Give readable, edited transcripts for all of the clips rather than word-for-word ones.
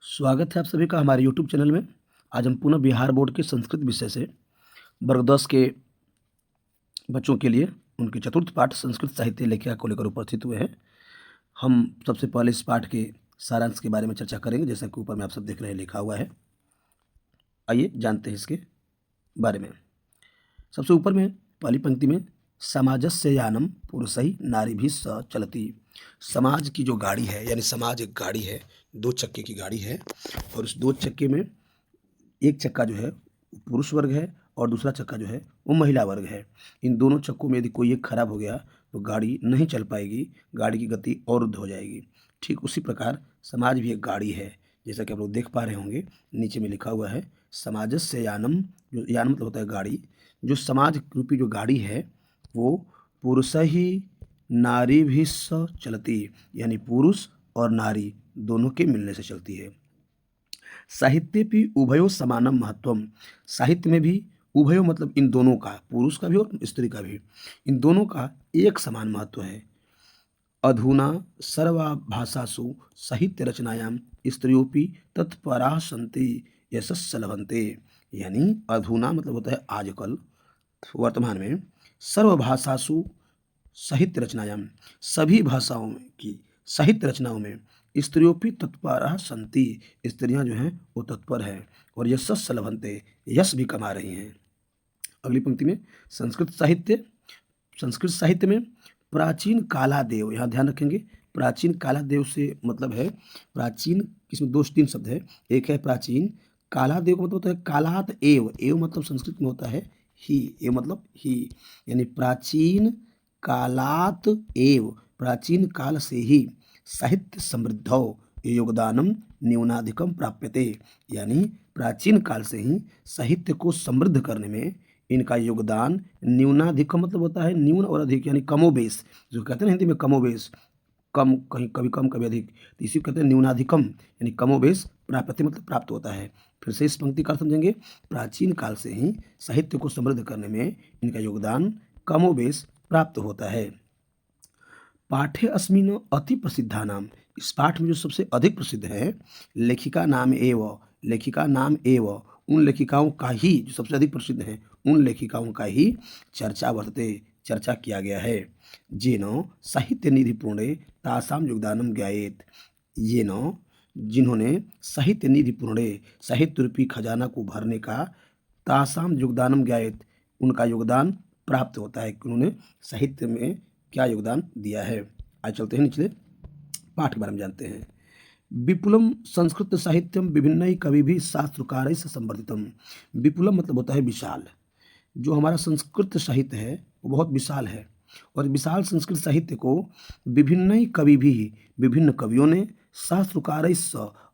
स्वागत है आप सभी का हमारे यूट्यूब चैनल में। आज हम पुनः बिहार बोर्ड के संस्कृत विषय से वर्ग 10 के बच्चों के लिए उनके चतुर्थ पाठ संस्कृत साहित्य लेखिका को लेकर उपस्थित हुए हैं। हम सबसे पहले इस पाठ के सारांश के बारे में चर्चा करेंगे, जैसा कि ऊपर में आप सब देख रहे हैं लिखा हुआ है। आइए जानते हैं इसके बारे में। सबसे ऊपर में पहली पंक्ति में समाजस्य यानम पुरुषै नारीभिः स चलति। समाज की जो गाड़ी है, यानी समाज एक गाड़ी है, दो चक्के की गाड़ी है, और उस दो चक्के में एक चक्का जो है वो पुरुष वर्ग है और दूसरा चक्का जो है वो महिला वर्ग है। इन दोनों चक्कों में यदि कोई एक खराब हो गया तो गाड़ी नहीं चल पाएगी, गाड़ी की गति अवरुद्ध हो जाएगी। ठीक उसी प्रकार समाज भी एक गाड़ी है, जैसा कि आप लोग देख पा रहे होंगे। नीचे में लिखा हुआ है समाजस्य यानम, जो यान मतलब होता है गाड़ी। जो समाज रूपी जो गाड़ी है वो पुरुष ही नारी भी स चलती, यानी पुरुष और नारी दोनों के मिलने से चलती है। साहित्य भी उभयो समानम महत्वम। साहित्य में भी उभयो मतलब इन दोनों का, पुरुष का भी और स्त्री का भी, इन दोनों का एक समान महत्व है। अधुना सर्वभाषासु साहित्य रचनायाम स्त्रियोपि तत्पराः सन्ति यशस्स लभन्ते। यानी अधुना मतलब होता है आजकल, वर्तमान में, सर्वभाषासु साहित्य रचनायाम सभी भाषाओं की साहित्य रचनाओं में स्त्रियोपि तत्पराः सन्ति, स्त्रियां जो हैं वो तत्पर हैं और यशस्स लभन्ते, यश भी कमा रही हैं। अगली पंक्ति में संस्कृत साहित्य में प्राचीन कालादेव, यहाँ ध्यान रखेंगे। प्राचीन कालादेव से मतलब है प्राचीन, इसमें दो तीन शब्द है। एक है प्राचीन, कालादेव का मतलब होता है कालात एव, एव मतलब संस्कृत में होता है ही, एव मतलब ही, यानी प्राचीन कालात एव, प्राचीन काल से ही साहित्य समृद्धौ योगदानम न्यूनाधिकम प्राप्यते। यानी प्राचीन काल से ही साहित्य को समृद्ध करने में इनका योगदान न्यूनाधिकम मतलब होता है न्यून और अधिक, यानी कमोबेश, जो कहते हैं हिंदी में कमोबेश, कम, कहीं कभी कम कभी अधिक, तो इसी को कहते हैं न्यूनाधिकम, यानी कमोबेश प्राप्यते मतलब प्राप्त होता है। फिर से इस पंक्ति का समझेंगे। प्राचीन काल से ही साहित्य को समृद्ध करने में इनका योगदान कमोबेश प्राप्त होता है। पाठ्य अस्मिन अति प्रसिद्धा नाम, इस पाठ में जो सबसे अधिक प्रसिद्ध है लेखिका नाम एव, लेखिका नाम एव, उन लेखिकाओं का ही, जो सबसे अधिक प्रसिद्ध हैं उन लेखिकाओं का ही चर्चा वर्तते, चर्चा किया गया है। येन साहित्य निधि पूर्णे तासाम योगदानम ज्ञायेत। येन, जिन्होंने साहित्य निधि पूर्णे, साहित्य रूपी खजाना को भरने का, तासाम योगदानम ज्ञायेत, उनका योगदान प्राप्त होता है कि उन्होंने साहित्य में क्या योगदान दिया है। आज चलते हैं निचले पाठ के बारे में जानते हैं। विपुलम संस्कृत साहित्यम विभिन्न कवि भी शास्त्रकार से संवर्धितम। विपुलम मतलब होता है विशाल। जो हमारा संस्कृत साहित्य है वो बहुत विशाल है, और विशाल संस्कृत साहित्य को विभिन्न कवि भी, विभिन्न कवियों ने, शास्त्रकार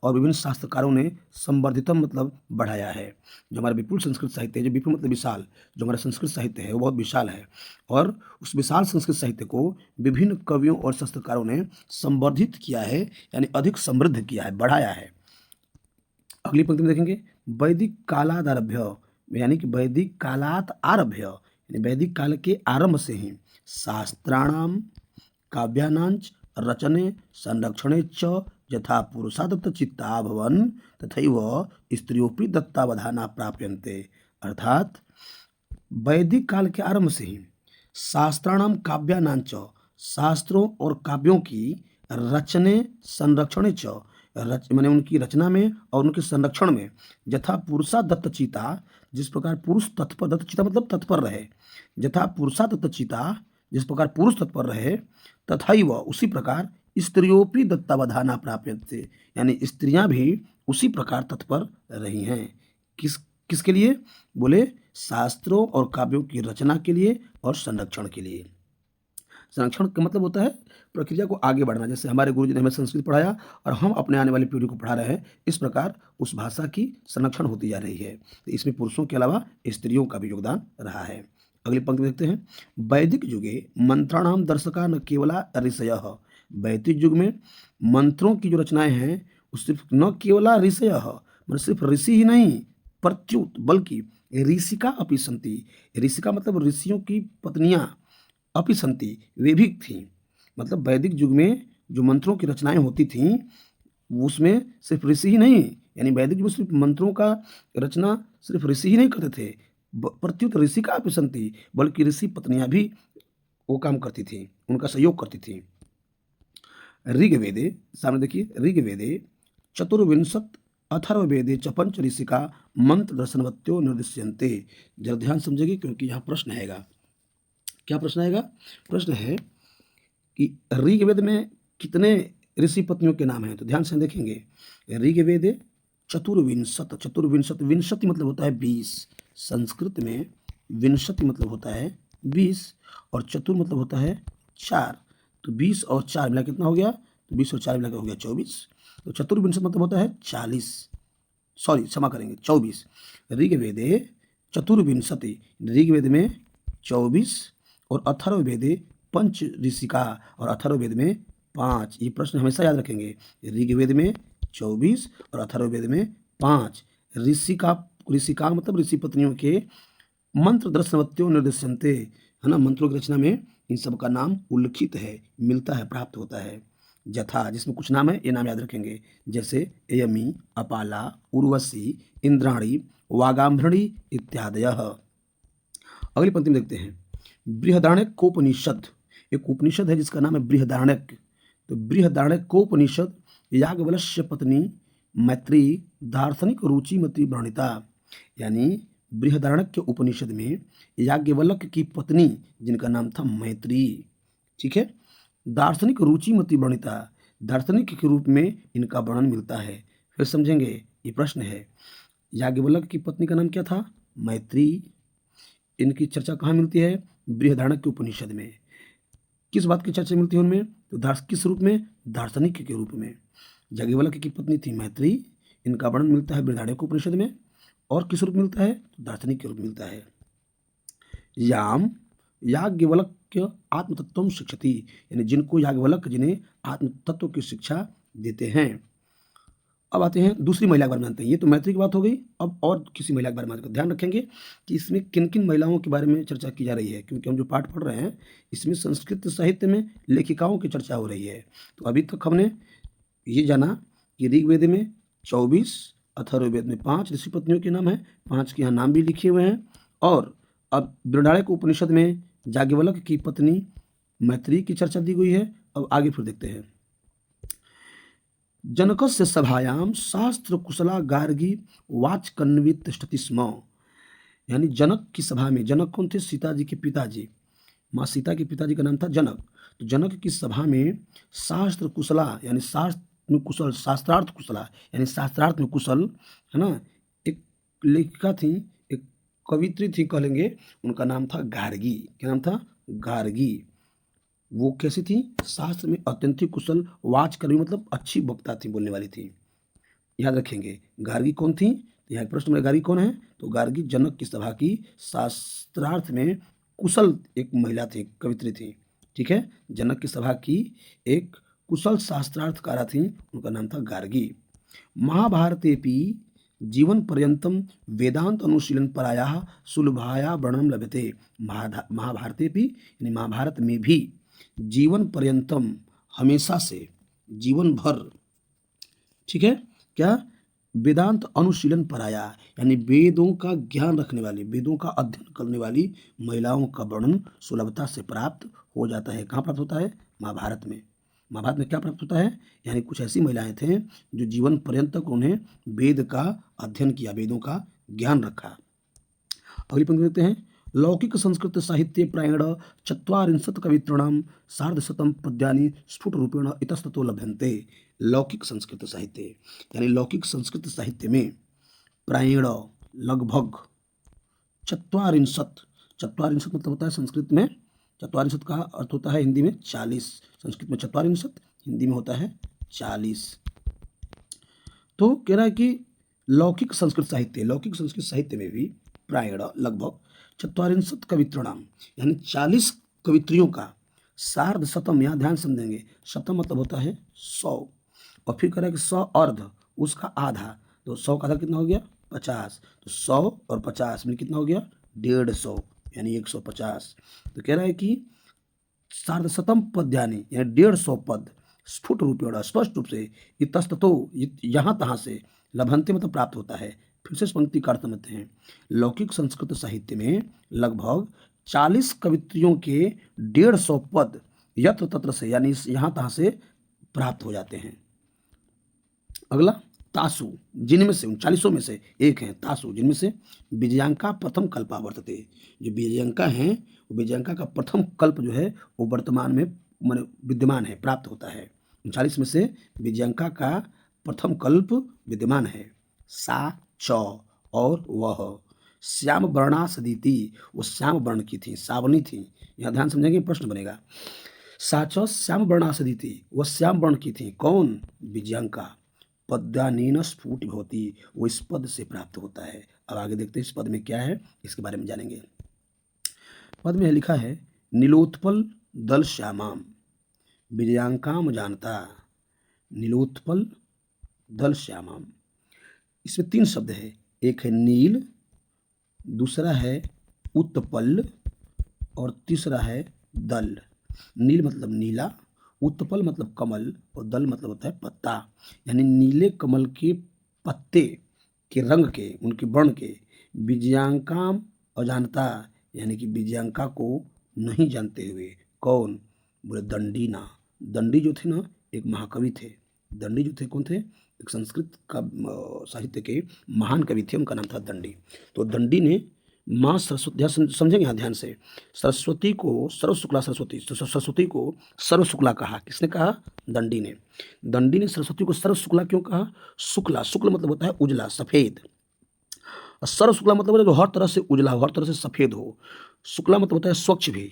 और विभिन्न शास्त्रकारों ने संवर्धितम मतलब बढ़ाया है। जो हमारा विपुल संस्कृत साहित्य है, जो विपुल मतलब विशाल, जो हमारा संस्कृत साहित्य है वो बहुत विशाल है, और उस विशाल संस्कृत साहित्य को विभिन्न कवियों और शास्त्रकारों ने संवर्धित किया है, यानी अधिक समृद्ध किया है, बढ़ाया है। अगली पंक्ति में देखेंगे वैदिक कालाद आरभ्य, यानी कि वैदिक कालात आरभ्य, यानी वैदिक काल के आरंभ से ही शास्त्राणाम काव्यानांच रचने संरक्षणे च यथा पुरुषा दत्त चित्ता भवन तथैव स्त्रियोपि दत्तावधाना प्राप्यन्ते। अर्थात वैदिक काल के आरंभ से ही शास्त्राणाम काव्यानांच, शास्त्रों और काव्यों की रचने संरक्षणे च, मैंने उनकी रचना में और उनके संरक्षण में, यथा पुरुषा दत्तचिता, जिस प्रकार पुरुष तत्पर, दत्तचिता मतलब तत्पर रहे, यथा पुरुषा दत्तचिता, जिस प्रकार पुरुष तत्पर रहे, तथैव उसी प्रकार स्त्रियोपि दत्तावधाना प्राप्यन्ते, यानी स्त्रियां भी उसी प्रकार तत्पर रही हैं। किसके लिए? बोले शास्त्रों और काव्यों की रचना के लिए और संरक्षण के लिए। संरक्षण का मतलब होता है प्रक्रिया को आगे बढ़ाना। जैसे हमारे गुरुजी ने हमें संस्कृत पढ़ाया और हम अपने आने वाली पीढ़ी को पढ़ा रहे हैं, इस प्रकार उस भाषा की संरक्षण होती जा रही है। तो इसमें पुरुषों के अलावा स्त्रियों का भी योगदान रहा है। अगली पंक्ति देखते हैं। वैदिक युगे मंत्राणाम दर्शका न केवला ऋषयः। वैदिक युग में मंत्रों की जो रचनाएं हैं वो सिर्फ न केवला ऋषयः, मतलब सिर्फ ऋषि ही नहीं, प्रत्युत बल्कि ऋषिका अपि सन्ति। ऋषिका मतलब ऋषियों की पत्नियां, अपि सन्ति वे भी थीं। मतलब वैदिक युग में जो मंत्रों की रचनाएं होती थीं उसमें सिर्फ ऋषि ही नहीं, यानी वैदिक में सिर्फ मंत्रों का रचना सिर्फ ऋषि ही नहीं करते थे, प्रत्युत ऋषि का प्रसन्न थी, बल्कि ऋषि पत्नियां भी वो काम करती थी, उनका सहयोग करती थी। ऋग्वेदे, सामने देखिए, ऋग्वेदे चतुर्विंशत अथर्ववेदे च पंच ऋषिका मंत्र दर्शनवत्यो निर्दिश्यन्ते। जरा ध्यान समझेगी क्योंकि यहाँ प्रश्न आएगा। क्या प्रश्न आएगा? प्रश्न है कि ऋग्वेद में कितने ऋषि पत्नियों के नाम हैं, तो ध्यान से देखेंगे। ऋग्वेद चतुर्विंशत, चतुर्विंशत, विंशति मतलब होता है 20, संस्कृत में विंशति मतलब होता है 20 और चतुर मतलब होता है 4, तो 20 और 4 मिला कितना हो गया? तो 20 और 4 मिला हो गया 24, तो चतुर्विंशत मतलब होता है 40, सॉरी क्षमा करेंगे 24। ऋग्वेदे चतुर्विंशति, ऋग्वेद में 24 और अथर्ववेदे पंच ऋषिका, और अथर्ववेद में 5। ये प्रश्न हमेशा याद रखेंगे। ऋग्वेद में 24 और अथर्ववेद में 5। ऋषिका मतलब ऋषि पत्नियों के मंत्र दर्शनवत्यो निर्दिश्यन्ते, है ना, मंत्रों की रचना में इन सब का नाम उल्लिखित है, मिलता है, प्राप्त होता है। जथा, जिसमें कुछ नाम है, ये नाम याद रखेंगे, जैसे यमी, अपाला, उर्वशी, इंद्राणी, वागाम्भृणी इत्यादयः। अगली पंक्ति में देखते हैं, बृहदारण्यकोपनिषद, एक उपनिषद है जिसका नाम है बृहदारण्यक। तो बृहदारण्यकोपनिषद याज्ञवल्क्य पत्नी मैत्री दार्शनिक रुचिमती वर्णिता, यानी बृहदारण्यक के उपनिषद में याज्ञवल्क्य की पत्नी जिनका नाम था मैत्री, ठीक है, दार्शनिक रुचिमती वर्णिता, दार्शनिक के रूप में इनका वर्णन मिलता है। फिर समझेंगे, ये प्रश्न है, याज्ञवल्क्य की पत्नी का नाम क्या था? मैत्री। इनकी चर्चा कहाँ मिलती है? बृहदारण्यक के उपनिषद में। किस बात की चर्चा मिलती है उनमें? तो किस रूप में? दार्शनिक के रूप में। याज्ञवल्क्य की पत्नी थी मैत्री, इनका वर्णन मिलता है बृहदारण्यक उपनिषद में, और किस रूप मिलता है? तो दार्शनिक के रूप मिलता है। याम याज्ञवल्क्य आत्मतत्व शिक्षति, यानी जिनको याज्ञवल्क्य जिन्हें आत्मतत्व की शिक्षा देते हैं। अब आते हैं दूसरी महिला के बारे में जानते हैं। ये तो मैत्री की बात हो गई, अब और किसी महिला के बारे में ध्यान रखेंगे कि इसमें किन किन महिलाओं के बारे में चर्चा की जा रही है, क्योंकि हम जो पाठ पढ़ रहे हैं इसमें संस्कृत साहित्य में लेखिकाओं की चर्चा हो रही है। तो अभी तक हमने ये जाना कि ऋग्वेद में 24, अथर्ववेद में 5 ऋषि पत्नियों के नाम है, 5 के यहाँ नाम भी लिखे हुए हैं, और अब बृहदारण्यक उपनिषद में याज्ञवल्क्य की पत्नी मैत्री की चर्चा दी गई है। अब आगे फिर देखते हैं। जनकस्य सभायां शास्त्र कुशला गार्गी वाचकन्वी तिष्ठति स्म, यानी जनक की सभा में, जनक कौन थे? सीता जी के पिताजी, माँ सीता के पिताजी का नाम था जनक। तो जनक की सभा में शास्त्र कुशला, यानी शास्त्र में कुशल, शास्त्रार्थ कुशला यानी शास्त्रार्थ में कुशल, है ना, एक लेखिका थी, एक कवित्री थी कह लेंगे, उनका नाम था गार्गी। क्या नाम था? गार्गी। वो कैसी थी? शास्त्र में अत्यंत ही कुशल, वाचकर्मी मतलब अच्छी वक्ता थी, बोलने वाली थी। याद रखेंगे गार्गी कौन थी? तो यहाँ प्रश्न में गार्गी कौन है? तो गार्गी जनक की सभा की शास्त्रार्थ में कुशल एक महिला थी, कवित्री थी, ठीक है। जनक की सभा की एक कुशल शास्त्रार्थकारा थी, उनका नाम था गार्गी। महाभारतेपि जीवन पर्यंतम वेदांत अनुशीलन पराया सुलभाया वर्णन लभ्यते। महाभारतेपि यानी महाभारत में भी जीवन पर्यंतम हमेशा से, जीवन भर, ठीक है, क्या? वेदांत अनुशीलन पराया, यानी वेदों का ज्ञान रखने वाली, वेदों का अध्ययन करने वाली महिलाओं का वर्णन सुलभता से प्राप्त हो जाता है। कहाँ प्राप्त होता है? महाभारत में। महाभारत में क्या प्राप्त होता है? यानी कुछ ऐसी महिलाएं थे जो जीवन पर्यंत तक उन्हें वेद का अध्ययन किया, वेदों का ज्ञान रखा। अगली पंक्ति देखते हैं। लौकिक संस्कृत साहित्ये प्रायेण ४४ कवितॄणां सार्धशतं पद्यानि स्फुटरूपेण इतस्ततो लभ्यन्ते। लौकिक संस्कृत साहित्य, यानी लौकिक संस्कृत साहित्य में प्रायेण लगभग ४४, ४४ मतलब होता है संस्कृत में, ४४ का अर्थ होता है हिंदी में 40, संस्कृत में ४४, हिंदी में होता है 40। तो कह रहा है कि लौकिक संस्कृत साहित्य में भी प्रायेण लगभग ४४ कवितॄणां, यानी 40 कवित्रियों का सार्धशतम, यहाँ ध्यान समझेंगे, शतम मतलब होता है 100, और फिर कह रहा है कि 100 अर्ध, उसका आधा, तो 100 का आधा कितना हो गया? 50, तो 100 और 50 में कितना हो गया? 150, यानी 150। तो कह रहा है कि सार्धशतम पद्यानि, यानी 150 पद, स्फुट रूपेण स्पष्ट रूप से इतस्ततो यहाँ तहाँ से, लभंते मतलब प्राप्त होता है। फिर से इस पंक्ति का अर्थ समझते हैं। लौकिक संस्कृत साहित्य में लगभग 40 कवित्रियों के 150 पद यत्र तत्र से यानी यहाँ तहाँ से प्राप्त हो जाते हैं। अगला तासु, जिनमें से 39 में से एक हैं तासु, जिनमें से विजयांका प्रथम कल्पा वर्तते। जो विजयांका हैं वो विजयांका का प्रथम कल्प जो है वो वर्तमान में माने विद्यमान है, प्राप्त होता है। 39 में से विजयांका का प्रथम कल्प विद्यमान है। सा च और वह श्याम वर्णा सदीति, वो श्याम वर्ण की थी, सावनी थी। यहाँ ध्यान समझेंगे, प्रश्न बनेगा। साच श्याम वर्णा सदीति, वह श्याम वर्ण की थी। कौन? विजयांका। पद्यानीन स्फुट भवति, वो इस पद से प्राप्त होता है। अब आगे देखते हैं इस पद में क्या है, इसके बारे में जानेंगे। पद में लिखा है नीलोत्पल दल श्यामाम विजयांकाम जानता, नीलोत्पल दल श्यामाम। इसमें 3 शब्द है, एक है नील, दूसरा है उत्पल और तीसरा है दल। नील मतलब नीला, उत्पल मतलब कमल और दल मतलब होता है पत्ता। यानी नीले कमल के पत्ते के रंग के, उनके वर्ण के विजयांकाम अजानता, यानी कि विजयांका को नहीं जानते हुए। कौन? बोले दंडी ना। दंडी जो थे ना एक महाकवि थे। दंडी जो थे कौन थे? एक संस्कृत का साहित्य के महान कवि थे, उनका नाम था दंडी। तो दंडी ने माँ सरस्वती, समझेंगे यहाँ ध्यान से, सरस्वती को सर्व शुक्ला सरस्वती, सरस्वती को सर्व शुक्ला कहा। किसने कहा? दंडी ने। दंडी ने सरस्वती को सर्व शुक्ला क्यों कहा? शुक्ला, शुक्ल मतलब होता है उजला, सफ़ेद। और सर्व शुक्ला मतलब होता है जो हर तरह से उजला हो, हर तरह से सफ़ेद हो। शुक्ला मतलब होता है स्वच्छ भी।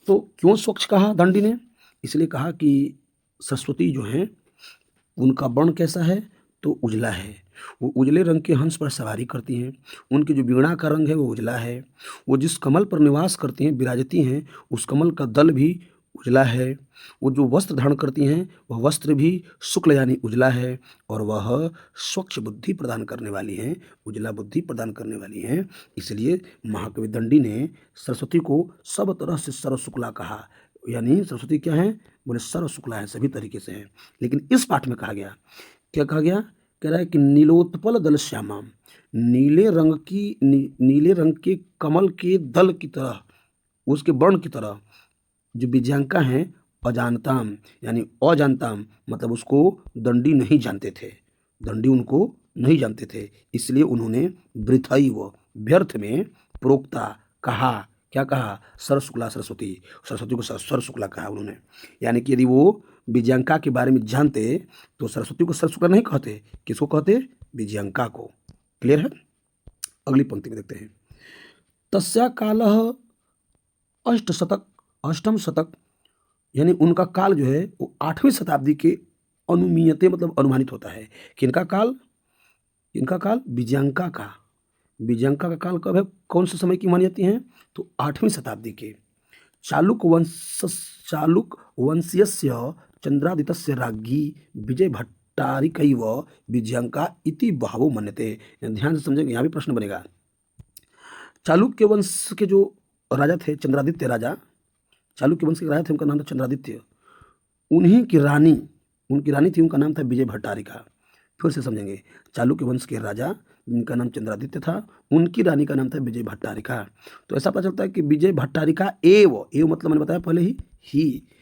तो क्यों स्वच्छ कहा दंडी ने? इसलिए कहा कि सरस्वती जो हैं उनका वर्ण कैसा है? तो उजला है। वो उजले रंग के हंस पर सवारी करती हैं। उनकी जो वीणा का रंग है वो उजला है। वो जिस कमल पर निवास करती हैं, विराजती हैं, उस कमल का दल भी उजला है। वो जो वस्त्र धारण करती हैं वह वस्त्र भी शुक्ल यानी उजला है। और वह स्वच्छ बुद्धि प्रदान करने वाली हैं, उजला बुद्धि प्रदान करने वाली हैं। इसलिए महाकवि दंडी ने सरस्वती को सब तरह से सर्व शुक्ला कहा। यानी सरस्वती क्या है? बोले सर्व शुक्ला है, सभी तरीके से है। लेकिन इस पाठ में कहा गया, क्या कहा गया? कह रहा है कि नीलोत्पल दल श्यामाम, नीले रंग की नीले रंग के कमल के दल की तरह, उसके वर्ण की तरह जो विजयांका हैं अजानताम, यानी अजानताम मतलब उसको दंडी नहीं जानते थे। दंडी उनको नहीं जानते थे, इसलिए उन्होंने वृथैव व्यर्थ में प्रोक्ता कहा। क्या कहा? सर्व शुक्ला सरस्वती, सरस्वती को सर्व शुक्ला कहा उन्होंने। यानी कि यदि वो विजयांका के बारे में जानते तो सरस्वती को सर्व शुक्ला नहीं कहते। किसको कहते? विजयांका को। क्लियर है? अगली पंक्ति में देखते हैं। तस्या कालः अष्टशतक, अष्टम शतक, यानी उनका काल जो है वो 8वीं शताब्दी के अनुमीयते मतलब अनुमानित होता है। किनका काल? इनका काल विजयांका का। विजयांका का काल कब है? कौन से समय की मानी जाती हैं? तो 8वीं शताब्दी के। चालुक वंशीयस्य चंद्रादितस्य राज्ञी विजय भट्टारिकैव विजयांका इति बहवो मन्यते। ध्यान से समझेंगे, यहाँ भी प्रश्न बनेगा। चालुक्य वंश के जो राजा थे, चंद्रादित्य राजा, चालुक्य वंश के राजा थे, उनका नाम था चंद्रादित्य। उन्हीं की रानी, उनकी रानी थी, उनका नाम था विजय भट्टारिका। फिर से समझेंगे, चालुक्य वंश के राजा जिनका नाम चंद्रादित्य था, उनकी रानी का नाम था विजय भट्टारिका। तो ऐसा पता चलता है कि विजय भट्टारिका एव मतलब मैंने बताया पहले ही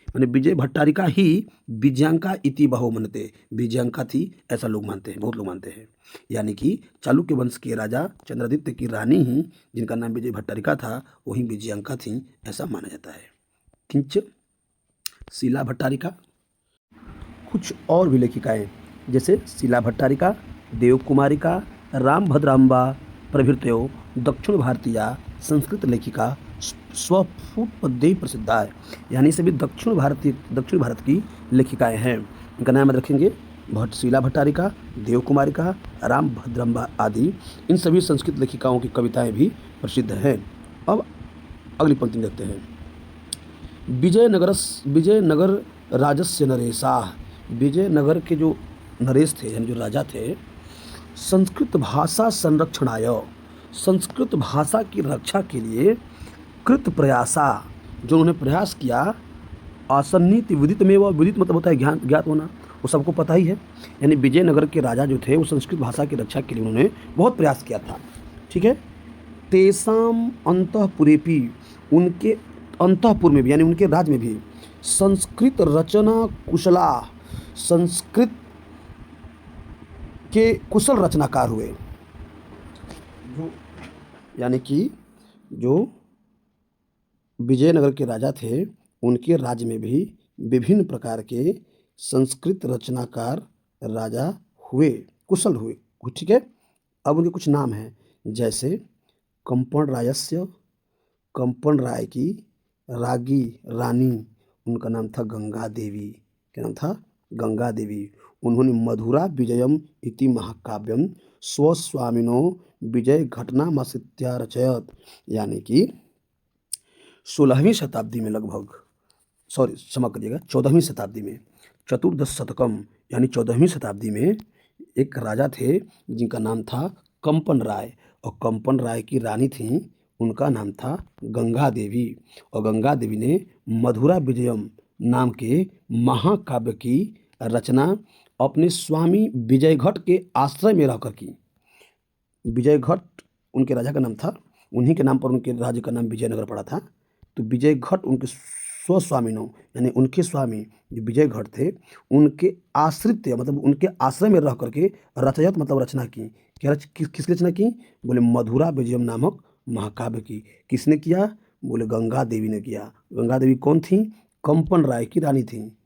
मैंने विजय भट्टारिका ही विजयांका इति बहवो मन्यते, विजयांका थी ऐसा लोग मानते हैं, बहुत लोग मानते हैं। यानी कि चालुक्य वंश के राजा चंद्रादित्य की रानी ही जिनका नाम विजय भट्टारिका था वही विजयांका थी, ऐसा माना जाता है। किंच शीला भट्टारिका, कुछ और भी लेखिकाएँ जैसे शीला भट्टारिका, देवकुमारिका, रामभद्राम्बा प्रभृतयो दक्षिण भारतीय संस्कृत लेखिका स्वफुट पद्य प्रसिद्धा है। यानी सभी दक्षिण भारत की लेखिकाएँ हैं। इनका नाम रखेंगे शीला भट्टारिका, देवकुमारिका, रामभद्राम्बा आदि। इन सभी संस्कृत लेखिकाओं की कविताएं भी प्रसिद्ध हैं। अब अगली पंक्ति देखते हैं। विजयनगर राजस्य नरेशाः, विजयनगर के जो नरेश थे यानी जो राजा थे, संस्कृत भाषा संरक्षणाय, संस्कृत भाषा की रक्षा के लिए कृत प्रयासा, जो उन्होंने प्रयास किया, आसन्नित विदितमेव, विदित मतलब होता है ज्ञान, ज्ञात होना, वो सबको पता ही है। यानी विजयनगर के राजा जो थे वो संस्कृत भाषा की रक्षा के लिए उन्होंने बहुत प्रयास किया था। ठीक है। तेसाम अंतःपुरेपि, उनके अंतःपुर में भी यानी उनके राज्य में भी संस्कृत रचना कुशला, संस्कृत के कुशल रचनाकार हुए। जो यानी कि जो विजयनगर के राजा थे उनके राज्य में भी विभिन्न प्रकार के संस्कृत रचनाकार राजा हुए, कुशल हुए। ठीक है। अब उनके कुछ नाम हैं, जैसे कंपन रायस्य, कंपन राय की रागी रानी, उनका नाम था गंगा देवी। क्या नाम था? गंगा देवी। उन्होंने मधुरा विजयम इति महाकाव्यम स्वस्वामिनो विजय घटनामसीत्या रचयत। यानी कि 16वीं शताब्दी में लगभग, सॉरी क्षमा करिएगा, 14वीं शताब्दी में, चतुर्दश शतकम यानी 14वीं शताब्दी में एक राजा थे जिनका नाम था कंपन राय, और कंपन राय की रानी थी, उनका नाम था गंगा देवी। और गंगा देवी ने मधुरा विजयम नाम के महाकाव्य की रचना अपने स्वामी विजयघट के आश्रय में रहकर की। विजयघट उनके राजा का नाम था, उन्हीं के नाम पर उनके राज्य का नाम विजयनगर पड़ा था। तो विजयघट उनके स्वस्वामिनो यानी उनके स्वामी जो विजयघट थे उनके आश्रित मतलब उनके आश्रय में रह करके रचयत मतलब रचना की। क्या किसकी रचना की? बोले मधुरा विजयम नामक महाकाव्य की। किसने किया? बोले गंगा देवी ने किया। गंगा देवी कौन थी? कंपन राय की रानी थी।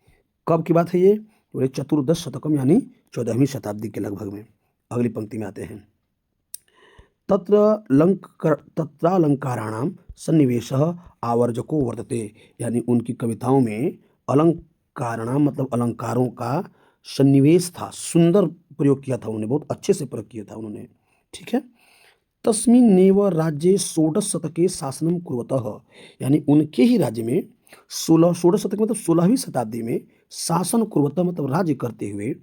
कब की बात है ये? बोले चतुर्दश शतकम यानी 14वीं शताब्दी के लगभग में। अगली पंक्ति में आते हैं। तत्रालंकाराणां सन्निवेशः आवर्जको वर्तते। यानी उनकी कविताओं में अलंकाराणां मतलब अलंकारों का सन्निवेश था, सुंदर प्रयोग किया था उन्होंने, बहुत अच्छे से प्रयोग किया था उन्होंने। ठीक है। तस्मिन्नेव राज्ये षोडश शतके शासनम कुर्वतः। यानी उनके ही राज्य में षोडश शतक मतलब 16वीं शताब्दी में शासन कुर्वतः मतलब राज्य करते हुए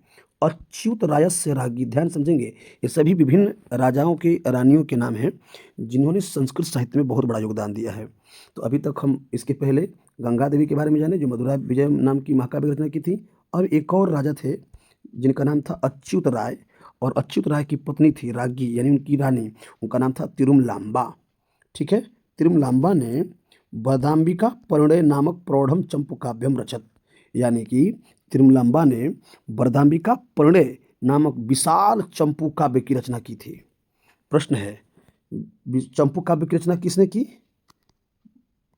अच्युत रायस्य राज्ञी। ध्यान समझेंगे, ये सभी विभिन्न राजाओं के रानियों के नाम हैं जिन्होंने संस्कृत साहित्य में बहुत बड़ा योगदान दिया है। तो अभी तक हम इसके पहले गंगा देवी के बारे में जाने जो मधुरा विजय नाम की महाकाव्य रचना की थी। अब एक और राजा थे जिनका नाम था अच्युत राय, और अच्युत राय की पत्नी थी राज्ञी यानी उनकी रानी, उनका नाम था तिरुमलांबा। ठीक है। तिरुमलांबा ने बदाम्बिका परिणय नामक प्रौढ़म चंपू काव्यम रचत। यानी कि तिरुमलांबा ने बरदाम्बिका परिणय नामक विशाल चंपू काव्य की रचना की थी। प्रश्न है, चंपू काव्य की रचना किसने की?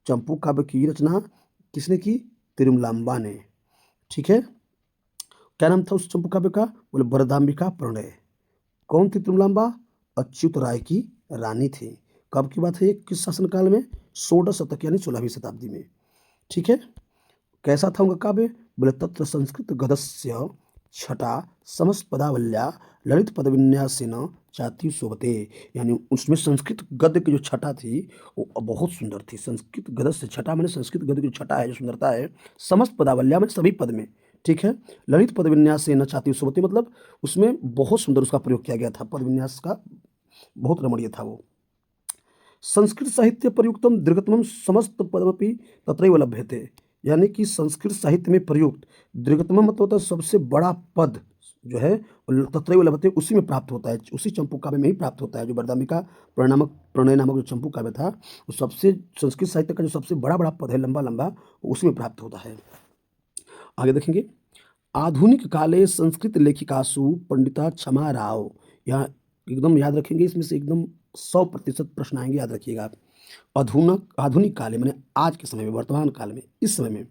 चंपू काव्य की रचना किसने की? तिरुमलांबा ने। ठीक है। क्या नाम था उस चंपू काव्य का? बोले बरदाम्बिका परिणय। कौन थी तिरुमलांबा? अच्युत राय की रानी थी। कब की बात है? किस शासनकाल में? षोडश शतक यानी 16वीं शताब्दी में। ठीक है। कैसा था उनका काव्य? बोले तत्र संस्कृत गदस्य छटा समस्त पदावल्या ललित पदविन्यासेन चाति शोभते। यानी उसमें संस्कृत गद्य की जो छटा थी वो बहुत सुंदर थी। संस्कृत गद्य छटा मैंने संस्कृत गद्य की जो छटा है, जो सुंदरता है, समस्त पदावल्या में सभी पद में। ठीक है। ललित पदविन्यास से न चाति शोभते मतलब उसमें बहुत सुंदर उसका प्रयोग किया गया था, पदविन्यास का बहुत रमणीय था वो। संस्कृत साहित्य प्रयुक्तम दीर्घतमम समस्त पदमपि तत्रैव लभ्यते। यानी कि संस्कृत साहित्य में प्रयुक्त दीर्घतम मतलब होता है सबसे बड़ा पद जो है तत्रैव लभ्यते, उसी में प्राप्त होता है, उसी चंपू काव्य में ही प्राप्त होता है। जो बरदाम्बिका प्रणय नामक जो चंपू काव्य था वो सबसे संस्कृत साहित्य का जो सबसे बड़ा बड़ा पद है लंबा लंबा, उसी में प्राप्त होता है। आगे देखेंगे। आधुनिक काले संस्कृत लेखिकासु पंडिता क्षमा राव। यहाँ एकदम याद रखेंगे, इसमें से एकदम 100% प्रश्न आएंगे, याद रखिएगा आप। आधुनिक काल में आज के समय में, वर्तमान काल में, इस समय में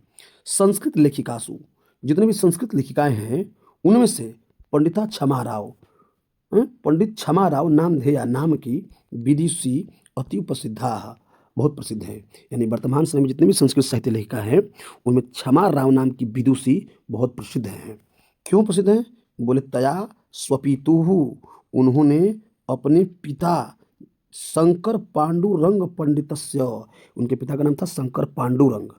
संस्कृत लेखिकासु जितने भी संस्कृत लेखिकाएं हैं उनमें से पंडिता क्षमा राव, पंडित क्षमा राव नामधेया नाम की विदुषी अति प्रसिद्धा, बहुत प्रसिद्ध है। यानी वर्तमान समय में जितने भी संस्कृत साहित्य लेखिका हैं उनमें क्षमा राव नाम की विदुषी बहुत प्रसिद्ध हैं। क्यों प्रसिद्ध हैं? बोले तया स्वपितुः, उन्होंने अपने पिता शंकर पांडुरंग पंडितस्य, उनके पिता का नाम था शंकर पांडुरंग।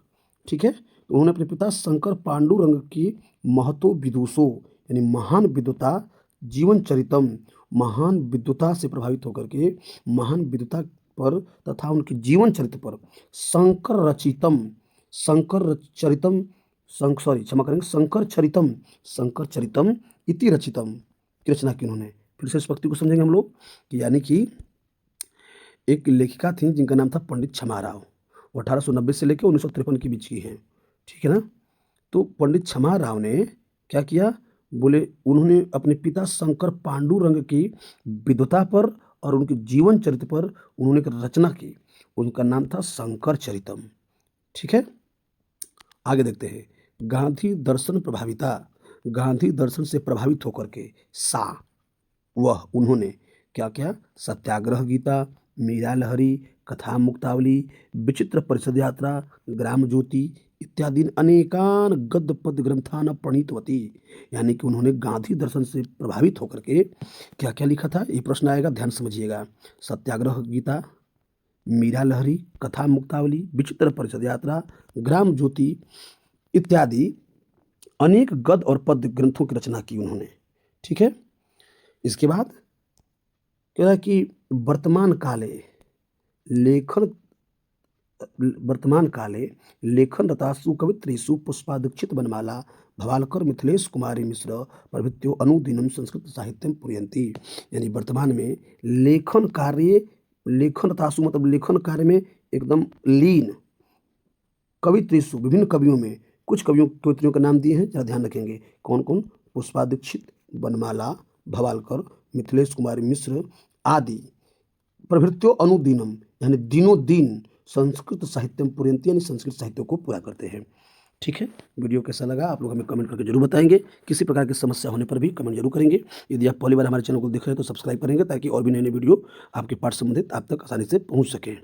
ठीक है। तो उन्होंने अपने पिता शंकर पांडुरंग की महतो विदुषो यानी महान विद्वता जीवन चरितम, महान विद्वता से प्रभावित होकर के महान विद्वता पर तथा उनके जीवन चरित्र पर शंकर चरितम क्षमा करेंगे, शंकर चरितम इति रचितम की रचना की उन्होंने। फिर से इस पंक्ति को समझेंगे हम लोग कि यानी कि एक लेखिका थी जिनका नाम था पंडित क्षमा राव। वो 1890 से लेकर 1953 के बीच की हैं, ठीक है ना। तो पंडित क्षमा राव ने क्या किया, बोले उन्होंने अपने पिता शंकर पांडुरंग की विद्वता पर और उनके जीवन चरित्र पर उन्होंने एक रचना की, उनका नाम था शंकर चरितम, ठीक है। आगे देखते हैं, गांधी दर्शन से प्रभावित होकर के वह उन्होंने क्या क्या, सत्याग्रह गीता, मीरा लहरी, कथा मुक्तावली, विचित्र परिषद यात्रा, ग्राम ज्योति इत्यादि अनेकान गद्य पद्य ग्रंथान प्रणीतवती। यानी कि उन्होंने गांधी दर्शन से प्रभावित होकर के क्या क्या लिखा था, ये प्रश्न आएगा, ध्यान समझिएगा। सत्याग्रह गीता, मीरा लहरी, कथा मुक्तावली, विचित्र परिषद यात्रा, ग्राम ज्योति इत्यादि अनेक गद्य और पद्य ग्रंथों की रचना की उन्होंने, ठीक है। इसके बाद कह रहा है कि वर्तमान काले लेखन रतासु कवित्रेषु पुष्पादीक्षित बनमाला भवालकर मिथिलेश कुमारी मिश्र प्रभृत्यो अनुदिनम संस्कृत साहित्यम पुरयन्ति। यानी वर्तमान में लेखन रतासु मतलब लेखन कार्य में एकदम लीन, कवित्रेषु विभिन्न कवियों में, कुछ कवित्रियों का नाम दिए हैं, जरा ध्यान रखेंगे कौन कौन, पुष्पादीक्षित, बनमाला, भवालकर, मिथिलेश कुमारी मिश्र आदि, प्रभृत्यो अनुदिनम यानी दिनों दिन संस्कृत साहित्यम पुरयन्ति यानी संस्कृत साहित्य को पूरा करते हैं, ठीक है। वीडियो कैसा लगा आप लोग हमें कमेंट करके जरूर बताएंगे। किसी प्रकार की समस्या होने पर भी कमेंट जरूर करेंगे। यदि आप पहली बार हमारे चैनल को देख रहे हैं तो सब्सक्राइब करेंगे ताकि और भी नए नए वीडियो आपके पाठ संबंधित आप तक आसानी से पहुंच सके।